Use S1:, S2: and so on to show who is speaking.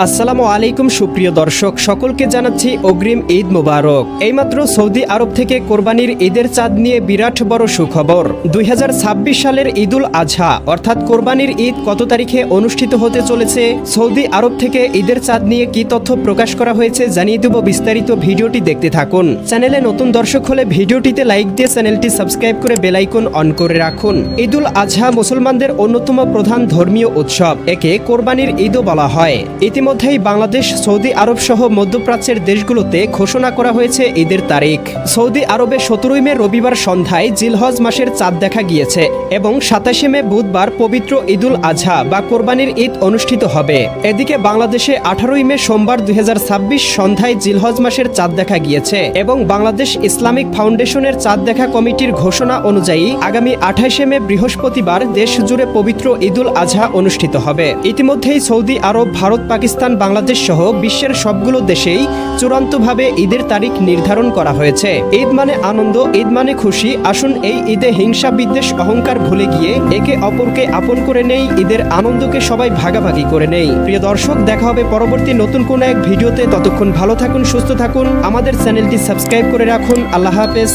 S1: আসসালামু আলাইকুম সুপ্রিয় দর্শক, সকলকে জানাচ্ছি অগ্রিম ঈদ মোবারক। এইমাত্র সৌদি আরব থেকে কোরবানির ঈদের চাঁদ নিয়ে বিরাট বড় সুখবর। 2026 সালের ঈদুল আজহা অর্থাৎ কোরবানির ঈদ কত তারিখে অনুষ্ঠিত হতে চলেছে, সৌদি আরব থেকে ঈদের চাঁদ নিয়ে কি তথ্য প্রকাশ করা হয়েছে জানিয়ে দেব। বিস্তারিত ভিডিওটি দেখতে থাকুন। চ্যানেলে নতুন দর্শক হলে ভিডিওটিতে লাইক দিয়ে চ্যানেলটি সাবস্ক্রাইব করে বেল আইকন অন করে রাখুন। ঈদুল আজহা মুসলমানদের অন্যতম প্রধান ধর্মীয় উৎসব, একে কোরবানির ঈদও বলা হয়। ইতিমধ্যেই বাংলাদেশ, সৌদি আরব সহ মধ্যপ্রাচ্যের দেশগুলোতে ঘোষণা করা হয়েছে ঈদের তারিখ। সৌদি আরবে 17 মে রবিবার সন্ধ্যায় জিলহজ মাসের চাঁদ দেখা গিয়েছে এবং 27 মে বুধবার পবিত্র ঈদুল আজহা বা কোরবানির ঈদ অনুষ্ঠিত হবে। এদিকে বাংলাদেশে 18 মে সোমবার 2026 সন্ধ্যায় জিলহজ মাসের চাঁদ দেখা গিয়েছে এবং বাংলাদেশ ইসলামিক ফাউন্ডেশনের চাঁদ দেখা কমিটির ঘোষণা অনুযায়ী আগামী 28 মে বৃহস্পতিবার দেশ জুড়ে পবিত্র ঈদুল আজহা অনুষ্ঠিত হবে। ইতিমধ্যেই সৌদি আরব, ভারত, পাকিস্তান, বাংলাদেশ সহ বিশ্বের সবগুলো দেশেই চূড়ান্তভাবে ঈদের তারিখ নির্ধারণ করা হয়েছে। ঈদ মানে আনন্দ, ঈদ মানে খুশি। আসুন এই ঈদে হিংসা, বিদ্বেষ, অহংকার ভুলে গিয়ে একে অপরকে আপন করে নেই, ঈদের আনন্দকে সবাই ভাগাভাগি করে নেই। প্রিয় দর্শক, দেখা হবে পরবর্তী নতুন কোনো এক ভিডিওতে। ততক্ষণ ভালো থাকুন, সুস্থ থাকুন, আমাদের চ্যানেলটি সাবস্ক্রাইব করে রাখুন। আল্লাহ হাফেজ।